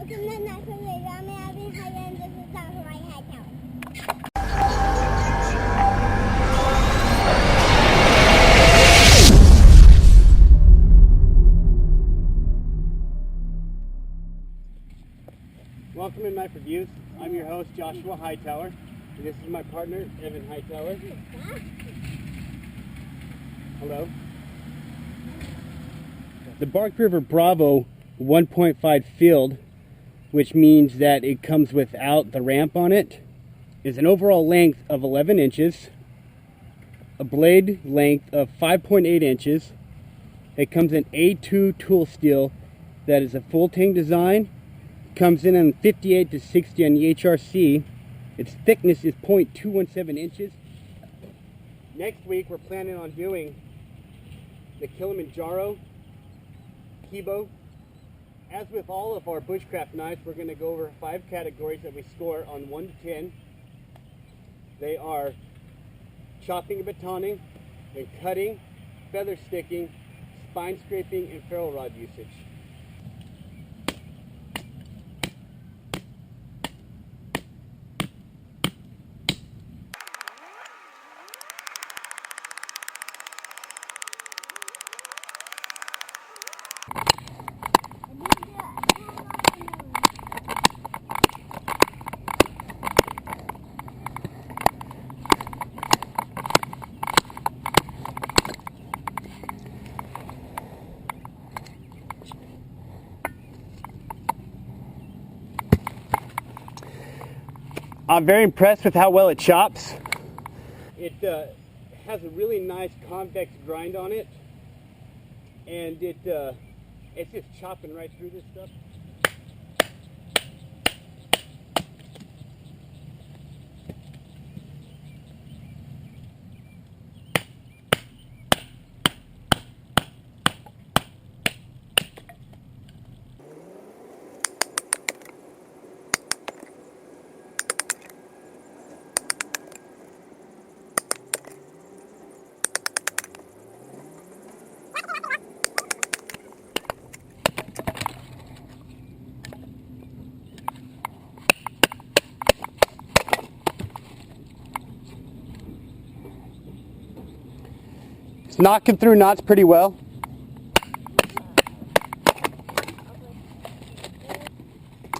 Welcome to Natural Rami Abbey Highland. This is South Hawaii Hightower. Welcome to Knife Reviews. I'm your host, Joshua Hightower. And this is my partner, Evan Hightower. Hello. The Bark River Bravo 1.5 field, which means that it comes without the ramp on it, is an overall length of 11 inches, a blade length of 5.8 inches. It comes in A2 tool steel that is a full tang design. Comes in on 58 to 60 on the HRC. Its thickness is 0.217 inches. Next week we're planning on doing the Kilimanjaro Kibo. As with all of our bushcraft knives, we're going to go over 5 categories that we score on 1 to 10. They are chopping and batoning, and cutting, feather sticking, spine scraping, and ferrule rod usage. I'm very impressed with how well it chops. It has a really nice convex grind on it, and it's just chopping right through this stuff. It's knocking through knots pretty well.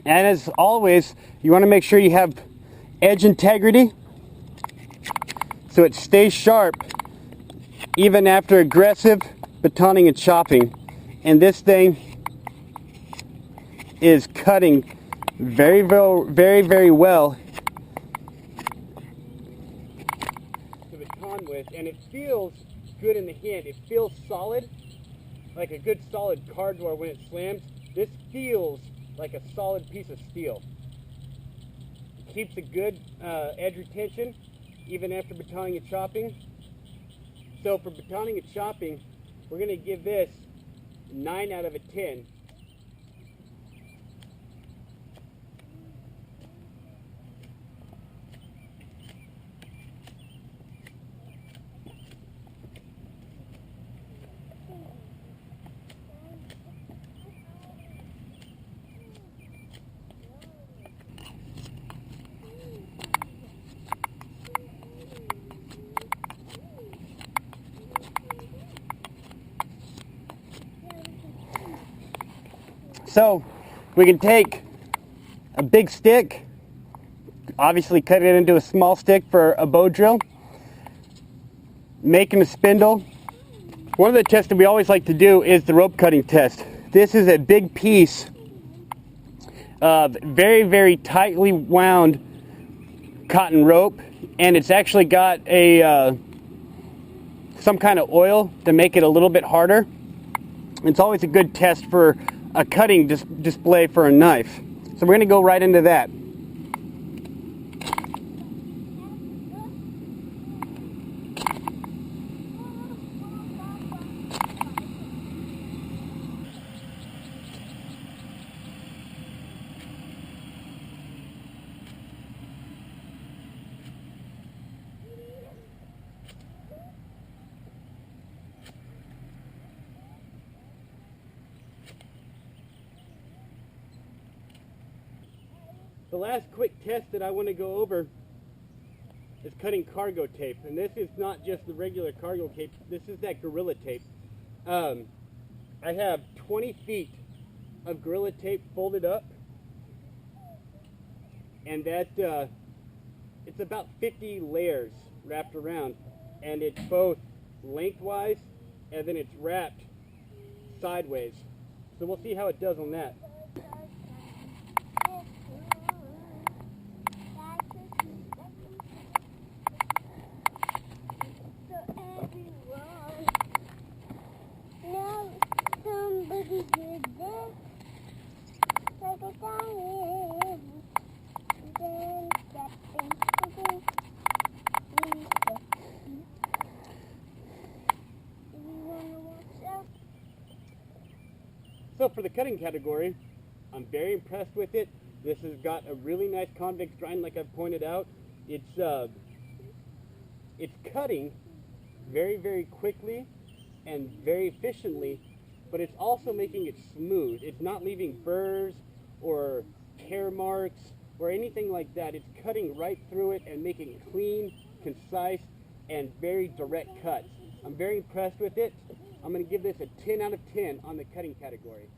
And as always, you want to make sure you have edge integrity so it stays sharp even after aggressive batoning and chopping. And this thing is cutting very, very well to baton with, and it feels good in the hand. It feels solid, like a good solid car door when it slams. This feels like a solid piece of steel. It keeps a good edge retention even after batoning and chopping. So for batoning and chopping, we're going to give this 9 out of 10. So we can take a big stick, obviously cut it into a small stick for a bow drill, making a spindle. One of the tests that we always like to do is the rope cutting test. This is a big piece of very tightly wound cotton rope, and it's actually got a some kind of oil to make it a little bit harder. It's always a good test for a cutting display for a knife. So we're going to go right into that. The last quick test that I want to go over is cutting cargo tape. And this is not just the regular cargo tape, this is that Gorilla Tape. I have 20 feet of Gorilla Tape folded up, and that it's about 50 layers wrapped around, and it's both lengthwise and then it's wrapped sideways. So we'll see how it does on that. Somebody did this, like a diamond. Then stepping. So for the cutting category, I'm very impressed with it. This has got a really nice convex grind, like I've pointed out. It's cutting very, very quickly and very efficiently, but it's also making it smooth. It's not leaving burrs or tear marks or anything like that. It's cutting right through it and making clean, concise, and very direct cuts. I'm very impressed with it. I'm going to give this a 10 out of 10 on the cutting category.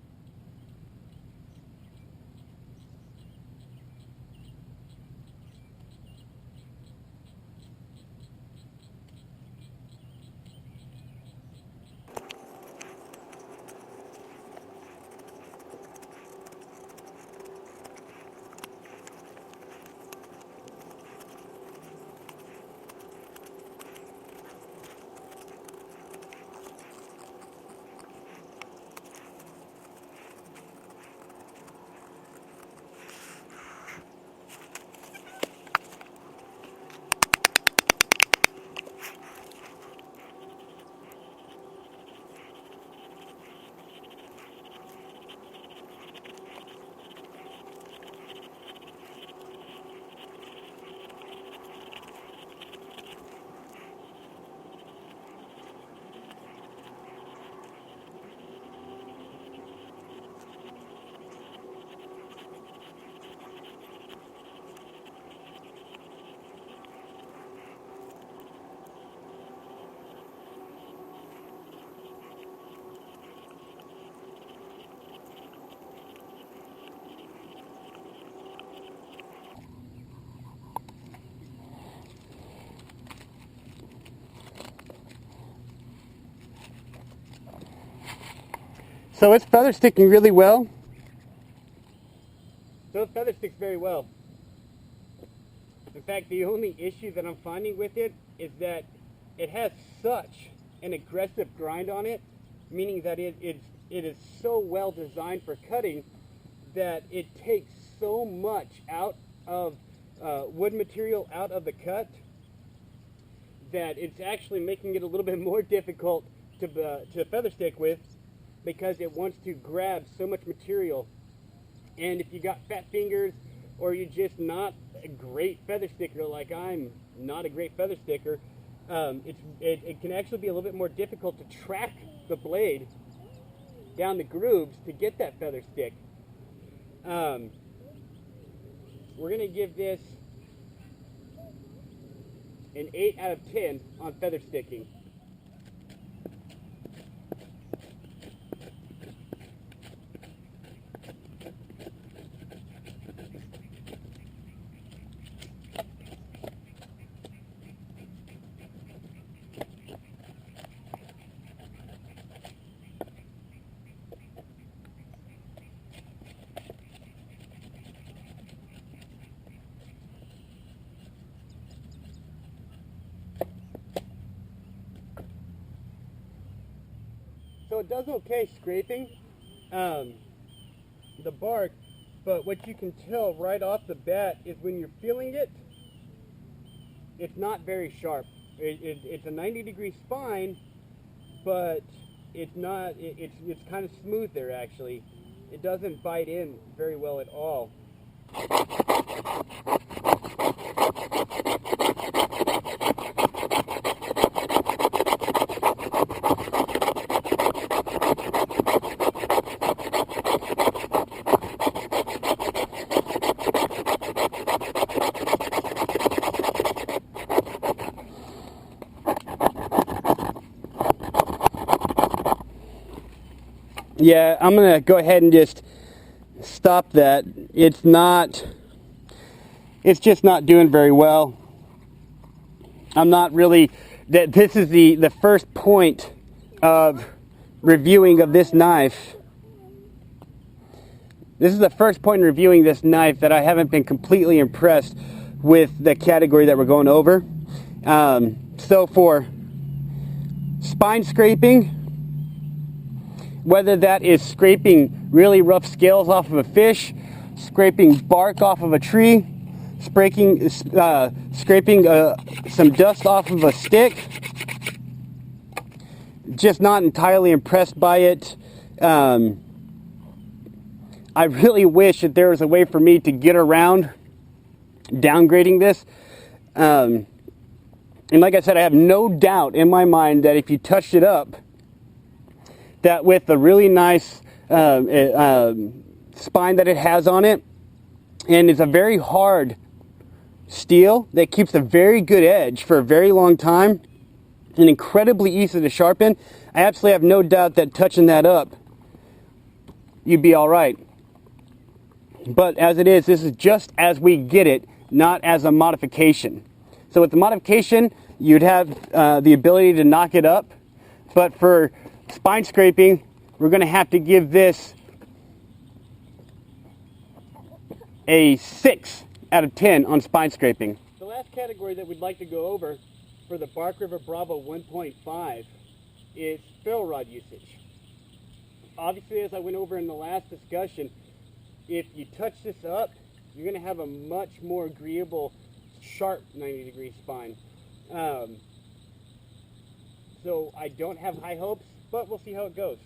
So it's feather sticking really well. So it feather sticks very well. In fact, the only issue that I'm finding with it is that it has such an aggressive grind on it, meaning that it is so well designed for cutting that it takes so much out of wood material out of the cut that it's actually making it a little bit more difficult to feather stick with, because it wants to grab so much material. And if you got fat fingers, or you're just not a great feather sticker, like I'm not a great feather sticker, it can actually be a little bit more difficult to track the blade down the grooves to get that feather stick. We're going to give this an 8 out of 10 on feather sticking. So it does okay scraping the bark, but what you can tell right off the bat is when you're feeling it, it's not very sharp. It's a 90-degree spine, but it's not. It's kind of smooth there actually. It doesn't bite in very well at all. Yeah, I'm gonna go ahead and just stop that. It's just not doing very well. I'm not really, this is the first point of reviewing of this knife. This is the first point in reviewing this knife that I haven't been completely impressed with the category that we're going over. So for spine scraping, whether that is scraping really rough scales off of a fish, scraping bark off of a tree, scraping some dust off of a stick, just not entirely impressed by it. I really wish that there was a way for me to get around downgrading this. And like I said, I have no doubt in my mind that if you touched it up, that with the really nice spine that it has on it, and it's a very hard steel that keeps a very good edge for a very long time, and incredibly easy to sharpen, I absolutely have no doubt that touching that up, you'd be all right. But as it is, this is just as we get it, not as a modification. So with the modification, you'd have the ability to knock it up. But for spine scraping, we're going to have to give this a 6 out of 10 on spine scraping. The last category that we'd like to go over for the Bark River Bravo 1.5 is ferrule rod usage. Obviously, as I went over in the last discussion, if you touch this up, you're going to have a much more agreeable, sharp 90-degree spine. So I don't have high hopes, but we'll see how it goes.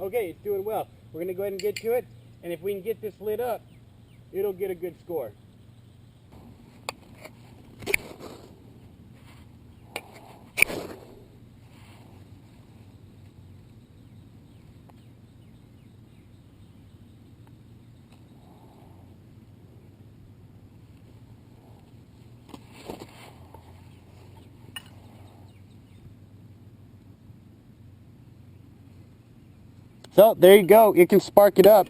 Okay, it's doing well. We're going to go ahead and get to it, and if we can get this lit up, it'll get a good score. So there you go, it can spark it up.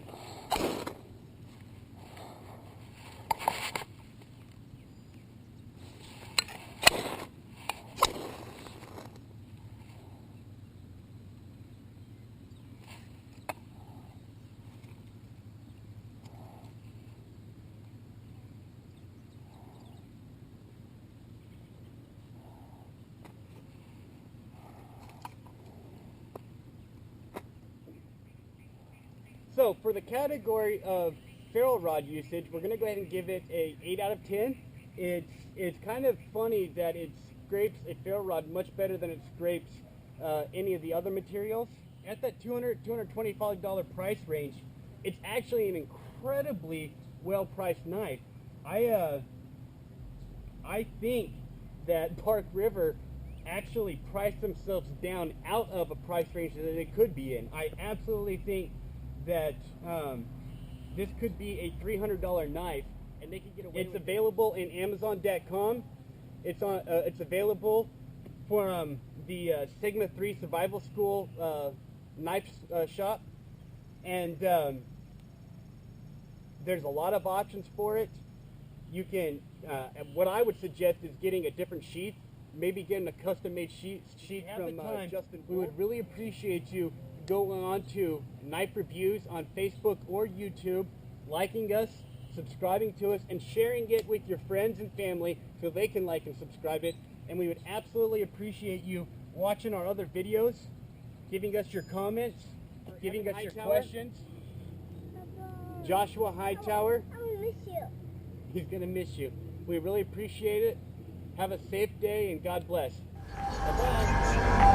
So for the category of ferrule rod usage, we're going to go ahead and give it a 8 out of 10. It's kind of funny that it scrapes a ferrule rod much better than it scrapes any of the other materials. At that $200, $225 price range, it's actually an incredibly well-priced knife. I think that Bark River actually priced themselves down out of a price range that they could be in. I absolutely think that this could be a $300 knife, and they could get away. It's available in Amazon.com. It's available from the Sigma 3 Survival School knife shop, and there's a lot of options for it. You can. What I would suggest is getting a different sheath. Maybe getting a custom-made sheath from Justin. We would really appreciate you going on to Knife Reviews on Facebook or YouTube, liking us, subscribing to us, and sharing it with your friends and family so they can like and subscribe it. And we would absolutely appreciate you watching our other videos, giving us your comments, giving us your questions. Joshua Hightower. I'm gonna miss you. He's going to miss you. We really appreciate it. Have a safe day and God bless. Bye-bye.